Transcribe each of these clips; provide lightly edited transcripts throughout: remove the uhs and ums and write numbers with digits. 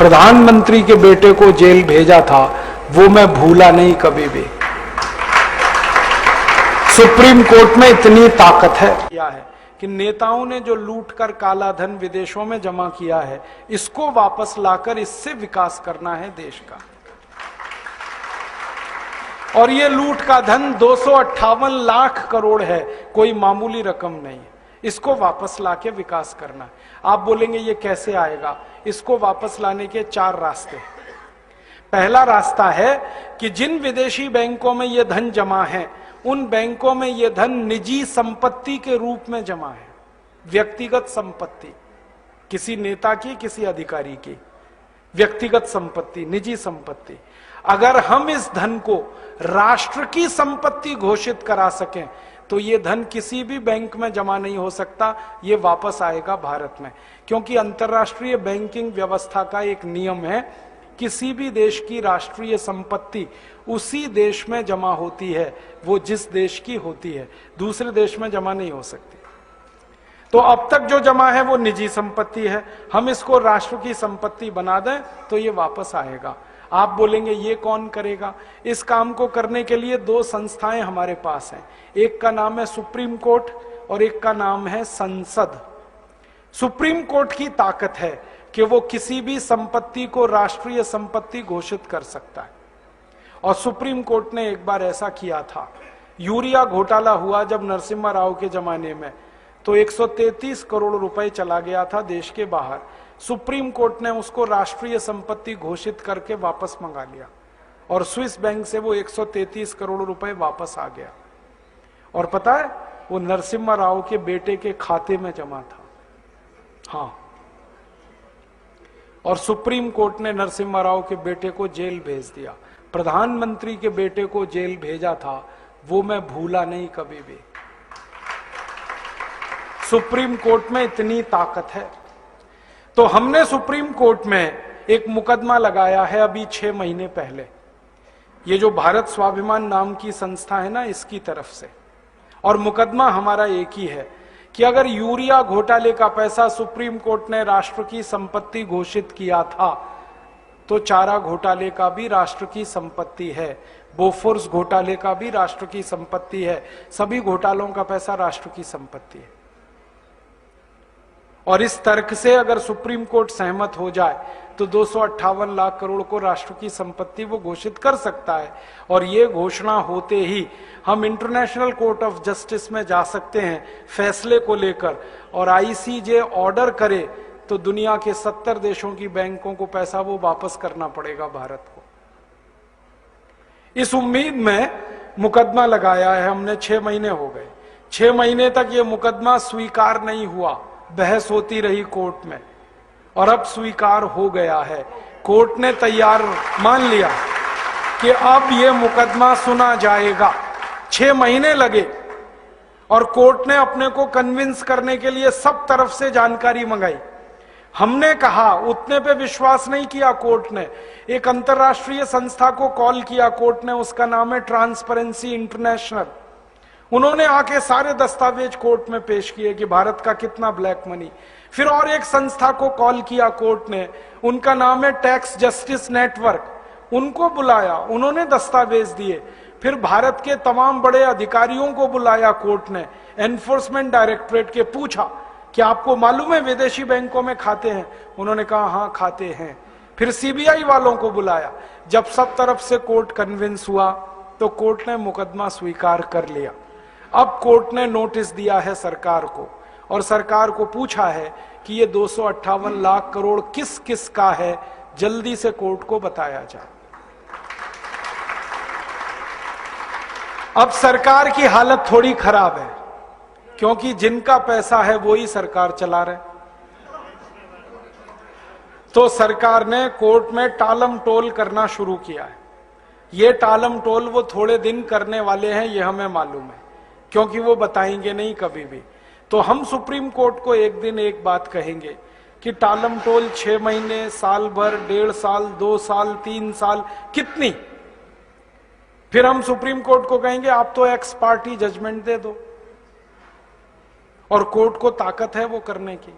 प्रधानमंत्री के बेटे को जेल भेजा था, वो मैं भूला नहीं कभी भी। सुप्रीम कोर्ट में इतनी ताकत है कि नेताओं ने जो लूट कर काला धन विदेशों में जमा किया है, इसको वापस लाकर इससे विकास करना है देश का। और ये लूट का धन 258 लाख करोड़ है, कोई मामूली रकम नहीं है। इसको वापस लाके विकास करना है। आप बोलेंगे ये कैसे आएगा? इसको वापस लाने के 4 रास्ते हैं। पहला रास्ता है कि जिन विदेशी बैंकों में ये धन जमा है, उन बैंकों में यह धन निजी संपत्ति के रूप में जमा है। व्यक्तिगत संपत्ति, किसी नेता की, किसी अधिकारी की व्यक्तिगत संपत्ति, निजी संपत्ति। अगर हम इस धन को राष्ट्र की संपत्ति घोषित करा सकें तो यह धन किसी भी बैंक में जमा नहीं हो सकता, यह वापस आएगा भारत में। क्योंकि अंतर्राष्ट्रीय बैंकिंग व्यवस्था का एक नियम है, किसी भी देश की राष्ट्रीय संपत्ति उसी देश में जमा होती है, वो जिस देश की होती है, दूसरे देश में जमा नहीं हो सकती। तो अब तक जो जमा है वो निजी संपत्ति है, हम इसको राष्ट्र की संपत्ति बना दें तो ये वापस आएगा। आप बोलेंगे ये कौन करेगा? इस काम को करने के लिए 2 संस्थाएं हमारे पास हैं। एक का नाम है सुप्रीम कोर्ट और एक का नाम है संसद। सुप्रीम कोर्ट की ताकत है कि वो किसी भी संपत्ति को राष्ट्रीय संपत्ति घोषित कर सकता है। और सुप्रीम कोर्ट ने एक बार ऐसा किया था, यूरिया घोटाला हुआ जब नरसिम्हा राव के जमाने में, तो 133 करोड़ रुपए चला गया था देश के बाहर। सुप्रीम कोर्ट ने उसको राष्ट्रीय संपत्ति घोषित करके वापस मंगा लिया और स्विस बैंक से वो 133 करोड़ रुपए वापस आ गया। और पता है, वो नरसिम्हा राव के बेटे के खाते में जमा था। हाँ, और सुप्रीम कोर्ट ने नरसिम्हा राव के बेटे को जेल भेज दिया। प्रधानमंत्री के बेटे को जेल भेजा था, वो मैं भूला नहीं कभी भी। सुप्रीम कोर्ट में इतनी ताकत है। तो हमने सुप्रीम कोर्ट में एक मुकदमा लगाया है अभी 6 महीने पहले, ये जो भारत स्वाभिमान नाम की संस्था है ना, इसकी तरफ से। और मुकदमा हमारा एक ही है कि अगर यूरिया घोटाले का पैसा सुप्रीम कोर्ट ने राष्ट्र की संपत्ति घोषित किया था, तो चारा घोटाले का भी राष्ट्र की संपत्ति है, बोफोर्स घोटाले का भी राष्ट्र की संपत्ति है, सभी घोटालों का पैसा राष्ट्र की संपत्ति है। और इस तर्क से अगर सुप्रीम कोर्ट सहमत हो जाए तो 258 लाख करोड़ को राष्ट्र की संपत्ति वो घोषित कर सकता है। और ये घोषणा होते ही हम इंटरनेशनल कोर्ट ऑफ जस्टिस में जा सकते हैं फैसले को लेकर, और आईसीजे ऑर्डर करे तो दुनिया के 70 देशों की बैंकों को पैसा वो वापस करना पड़ेगा भारत को। इस उम्मीद में मुकदमा लगाया है हमने। 6 महीने हो गए, 6 महीने तक ये मुकदमा स्वीकार नहीं हुआ, बहस होती रही कोर्ट में, और अब स्वीकार हो गया है। कोर्ट ने तैयार मान लिया कि अब ये मुकदमा सुना जाएगा। 6 महीने लगे और कोर्ट ने अपने को कन्विंस करने के लिए सब तरफ से जानकारी मंगाई। हमने कहा, उतने पे विश्वास नहीं किया कोर्ट ने। एक अंतर्राष्ट्रीय संस्था को कॉल किया कोर्ट ने, उसका नाम है ट्रांसपेरेंसी इंटरनेशनल। उन्होंने आके सारे दस्तावेज कोर्ट में पेश किए कि भारत का कितना ब्लैक मनी। फिर और एक संस्था को कॉल किया कोर्ट ने, उनका नाम है टैक्स जस्टिस नेटवर्क। उनको बुलाया, उन्होंने दस्तावेज दिए। फिर भारत के तमाम बड़े अधिकारियों को बुलाया कोर्ट ने, एनफोर्समेंट डायरेक्टरेट के, पूछा कि आपको मालूम है विदेशी बैंकों में खाते हैं? उन्होंने कहा हाँ खाते हैं। फिर सीबीआई वालों को बुलाया। जब सब तरफ से कोर्ट कन्विंस हुआ तो कोर्ट ने मुकदमा स्वीकार कर लिया। अब कोर्ट ने नोटिस दिया है सरकार को, और सरकार को पूछा है कि ये 258 लाख करोड़ किस किस का है, जल्दी से कोर्ट को बताया जाए। अब सरकार की हालत थोड़ी खराब है, क्योंकि जिनका पैसा है वो ही सरकार चला रहे। तो सरकार ने कोर्ट में टालम टोल करना शुरू किया है। ये टालम टोल वो थोड़े दिन करने वाले हैं, ये हमें मालूम है, क्योंकि वो बताएंगे नहीं कभी भी। तो हम सुप्रीम कोर्ट को एक दिन एक बात कहेंगे कि टालम टोल 6 महीने, साल भर, 1.5 साल, 2 साल, 3 साल, कितनी? फिर हम सुप्रीम कोर्ट को कहेंगे आप तो एक्स पार्टी जजमेंट दे दो, और कोर्ट को ताकत है वो करने की।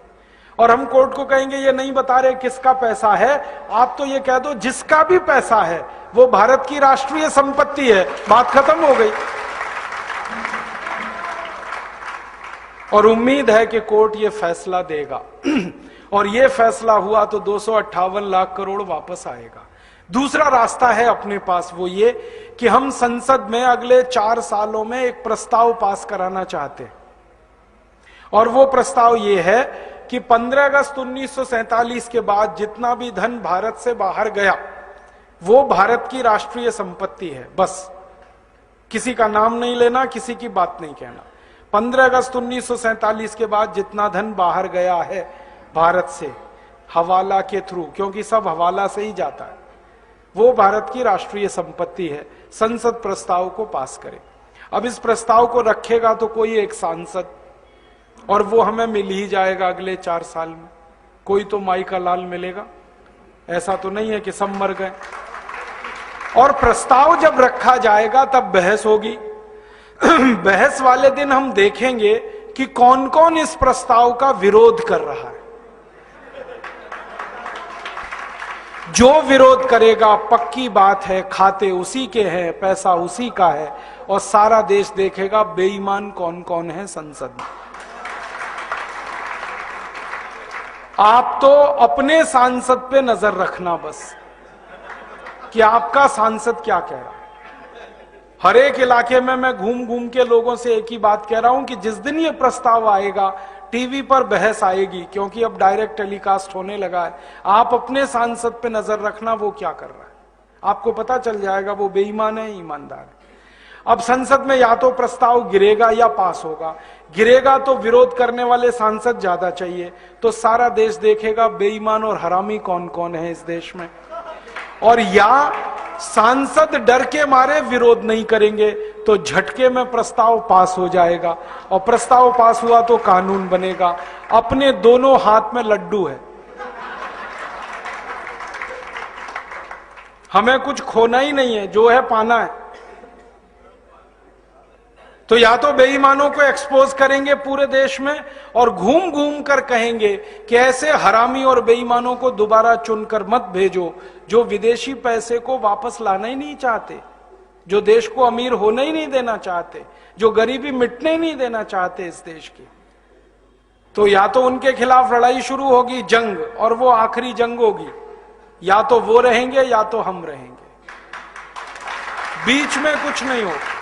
और हम कोर्ट को कहेंगे ये नहीं बता रहे किसका पैसा है, आप तो ये कह दो जिसका भी पैसा है वो भारत की राष्ट्रीय संपत्ति है, बात खत्म हो गई। और उम्मीद है कि कोर्ट ये फैसला देगा और ये फैसला हुआ तो 258 लाख करोड़ वापस आएगा। दूसरा रास्ता है अपने पास, वो ये कि हम संसद में अगले 4 सालों में एक प्रस्ताव पास कराना चाहते हैं, और वो प्रस्ताव ये है कि 15 अगस्त 1947 के बाद जितना भी धन भारत से बाहर गया वो भारत की राष्ट्रीय संपत्ति है, बस किसी का नाम नहीं लेना, किसी की बात नहीं कहना। 15 अगस्त 1947 के बाद जितना धन बाहर गया है भारत से हवाला के थ्रू, क्योंकि सब हवाला से ही जाता है, वो भारत की राष्ट्रीय संपत्ति है। संसद प्रस्ताव को पास करे। अब इस प्रस्ताव को रखेगा तो कोई एक सांसद, और वो हमें मिल ही जाएगा अगले 4 साल में। कोई तो माई का लाल मिलेगा, ऐसा तो नहीं है कि सब मर गए। और प्रस्ताव जब रखा जाएगा तब बहस होगी। बहस वाले दिन हम देखेंगे कि कौन कौन इस प्रस्ताव का विरोध कर रहा है। जो विरोध करेगा पक्की बात है खाते उसी के हैं, पैसा उसी का है, और सारा देश देखेगा बेईमान कौन कौन है संसद में। आप तो अपने सांसद पे नजर रखना बस कि आपका सांसद क्या कह रहा है। हर एक इलाके में मैं घूम घूम के लोगों से एक ही बात कह रहा हूं कि जिस दिन ये प्रस्ताव आएगा टीवी पर बहस आएगी, क्योंकि अब डायरेक्ट टेलीकास्ट होने लगा है। आप अपने सांसद पे नजर रखना वो क्या कर रहा है, आपको पता चल जाएगा वो बेईमान है ईमानदार है। अब संसद में या तो प्रस्ताव गिरेगा या पास होगा। गिरेगा तो विरोध करने वाले सांसद ज्यादा चाहिए, तो सारा देश देखेगा बेईमान और हरामी कौन कौन है इस देश में। और या सांसद डर के मारे विरोध नहीं करेंगे तो झटके में प्रस्ताव पास हो जाएगा, और प्रस्ताव पास हुआ तो कानून बनेगा। अपने दोनों हाथ में लड्डू है, हमें कुछ खोना ही नहीं है, जो है पाना है। तो या तो बेईमानों को एक्सपोज करेंगे पूरे देश में और घूम घूम कर कहेंगे कि ऐसे हरामी और बेईमानों को दोबारा चुनकर मत भेजो जो विदेशी पैसे को वापस लाना ही नहीं चाहते, जो देश को अमीर होने ही नहीं देना चाहते, जो गरीबी मिटने ही नहीं देना चाहते इस देश की। तो या तो उनके खिलाफ लड़ाई शुरू होगी, जंग, और वो आखिरी जंग होगी। या तो वो रहेंगे या तो हम रहेंगे, बीच में कुछ नहीं होगा।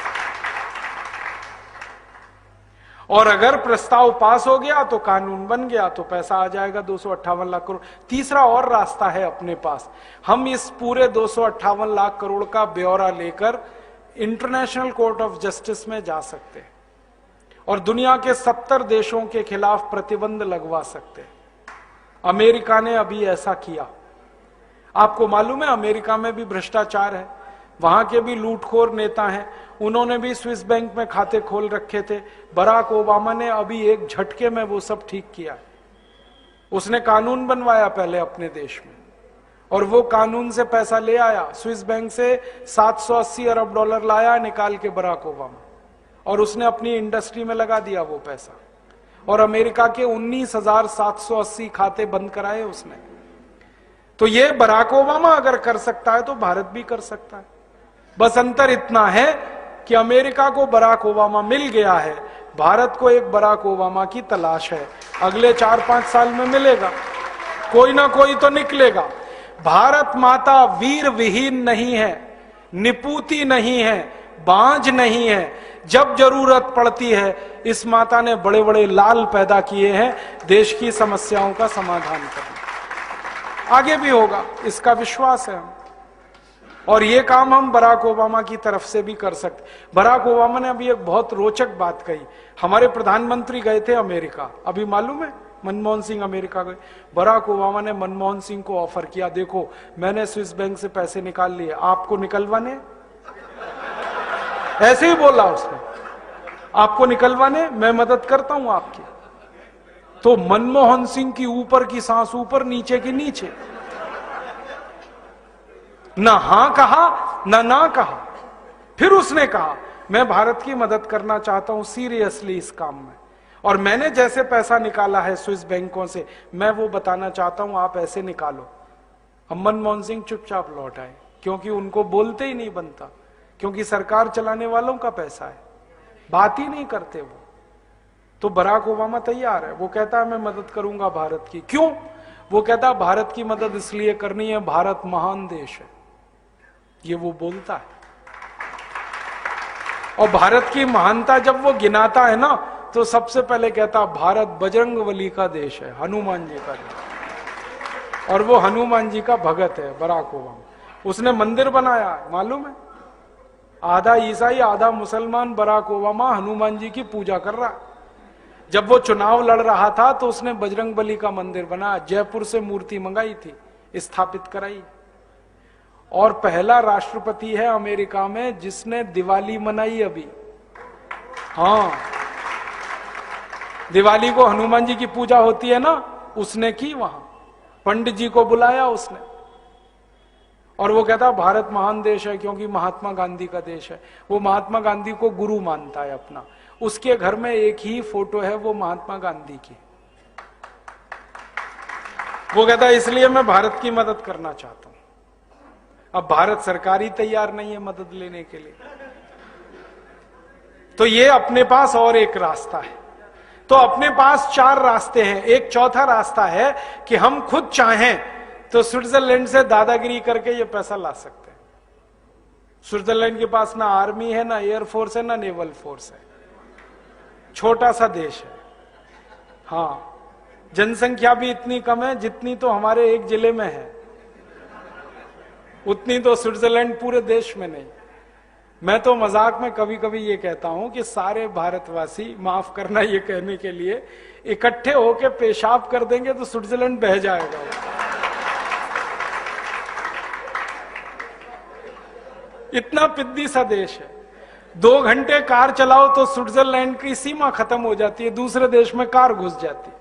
और अगर प्रस्ताव पास हो गया तो कानून बन गया, तो पैसा आ जाएगा 258 लाख करोड़। तीसरा और रास्ता है अपने पास, हम इस पूरे 258 लाख करोड़ का ब्यौरा लेकर इंटरनेशनल कोर्ट ऑफ जस्टिस में जा सकते हैं और दुनिया के 70 देशों के खिलाफ प्रतिबंध लगवा सकते हैं। अमेरिका ने अभी ऐसा किया। आपको मालूम है अमेरिका में भी भ्रष्टाचार है, वहां के भी लूटखोर नेता हैं, उन्होंने भी स्विस बैंक में खाते खोल रखे थे। बराक ओबामा ने अभी एक झटके में वो सब ठीक किया। उसने कानून बनवाया पहले अपने देश में, और वो कानून से पैसा ले आया। स्विस बैंक से 780 अरब डॉलर लाया निकाल के बराक ओबामा, और उसने अपनी इंडस्ट्री में लगा दिया वो पैसा। और अमेरिका के 19,780 खाते बंद कराए उसने। तो ये बराक ओबामा अगर कर सकता है तो भारत भी कर सकता है। बस अंतर इतना है कि अमेरिका को बराक ओबामा मिल गया है, भारत को एक बराक ओबामा की तलाश है। अगले 4-5 साल में मिलेगा, कोई ना कोई तो निकलेगा। भारत माता वीर विहीन नहीं है, निपूती नहीं है, बांझ नहीं है। जब जरूरत पड़ती है इस माता ने बड़े बड़े लाल पैदा किए हैं देश की समस्याओं का समाधान करने। आगे भी होगा, इसका विश्वास है हम। और ये काम हम बराक ओबामा की तरफ से भी कर सकते। बराक ओबामा ने अभी एक बहुत रोचक बात कही। हमारे प्रधानमंत्री गए थे अमेरिका, अभी मालूम है मनमोहन सिंह अमेरिका गए। बराक ओबामा ने मनमोहन सिंह को ऑफर किया, देखो मैंने स्विस बैंक से पैसे निकाल लिए, आपको निकलवाने? ऐसे ही बोला उसने, आपको निकलवाने, मैं मदद करता हूं आपकी। तो मनमोहन सिंह की ऊपर की सांस ऊपर, नीचे की नीचे, ना हां कहा ना कहा। फिर उसने कहा मैं भारत की मदद करना चाहता हूं सीरियसली इस काम में, और मैंने जैसे पैसा निकाला है स्विस बैंकों से, मैं वो बताना चाहता हूं, आप ऐसे निकालो। अब मनमोहन सिंह चुपचाप लौट आए, क्योंकि उनको बोलते ही नहीं बनता, क्योंकि सरकार चलाने वालों का पैसा है, बात ही नहीं करते वो। तो बराक ओबामा तैयार है, वो कहता है मैं मदद करूंगा भारत की। क्यों? वो कहता है भारत की मदद इसलिए करनी है, भारत महान देश है, ये वो बोलता है। और भारत की महानता जब वो गिनाता है ना, तो सबसे पहले कहता भारत बजरंगबली का देश है, हनुमान जी का देश। और वो हनुमान जी का भगत है बराक ओबामा। उसने मंदिर बनाया, मालूम है, आधा ईसाई आधा मुसलमान बराक ओबामा हनुमान जी की पूजा कर रहा। जब वो चुनाव लड़ रहा था तो उसने बजरंगबली का मंदिर बनाया, जयपुर से मूर्ति मंगाई थी, स्थापित कराई। और पहला राष्ट्रपति है अमेरिका में जिसने दिवाली मनाई अभी। हाँ, दिवाली को हनुमान जी की पूजा होती है ना, उसने की वहां, पंडित जी को बुलाया उसने। और वो कहता भारत महान देश है क्योंकि महात्मा गांधी का देश है। वो महात्मा गांधी को गुरु मानता है अपना। उसके घर में एक ही फोटो है, वो महात्मा गांधी की। वो कहता है इसलिए मैं भारत की मदद करना चाहता हूं। अब भारत सरकार ही तैयार नहीं है मदद लेने के लिए। तो ये अपने पास और एक रास्ता है। तो अपने पास 4 रास्ते हैं। एक चौथा रास्ता है कि हम खुद चाहें तो स्विट्जरलैंड से दादागिरी करके ये पैसा ला सकते हैं। स्विट्जरलैंड के पास ना आर्मी है, ना एयरफोर्स है, ना नेवल फोर्स है, छोटा सा देश है। हाँ, जनसंख्या भी इतनी कम है जितनी तो हमारे एक जिले में है, उतनी तो स्विट्जरलैंड पूरे देश में नहीं। मैं तो मजाक में कभी कभी ये कहता हूं कि सारे भारतवासी, माफ करना ये कहने के लिए, इकट्ठे होके पेशाब कर देंगे तो स्विट्जरलैंड बह जाएगा। इतना पिद्दी सा देश है। 2 घंटे कार चलाओ तो स्विट्जरलैंड की सीमा खत्म हो जाती है, दूसरे देश में कार घुस जाती।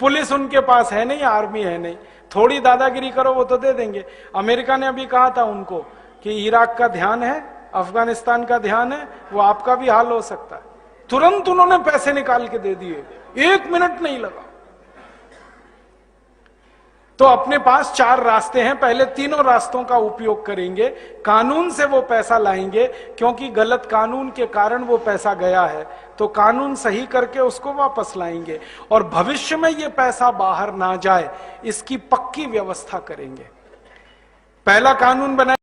पुलिस उनके पास है नहीं, आर्मी है नहीं, थोड़ी दादागिरी करो वो तो दे देंगे। अमेरिका ने अभी कहा था उनको कि इराक का ध्यान है, अफगानिस्तान का ध्यान है, वो आपका भी हाल हो सकता है। तुरंत उन्होंने पैसे निकाल के दे दिए, 1 मिनट नहीं लगा। तो अपने पास 4 रास्ते हैं, पहले तीनों रास्तों का उपयोग करेंगे। कानून से वो पैसा लाएंगे, क्योंकि गलत कानून के कारण वो पैसा गया है, तो कानून सही करके उसको वापस लाएंगे। और भविष्य में ये पैसा बाहर ना जाए, इसकी पक्की व्यवस्था करेंगे। पहला कानून बनाए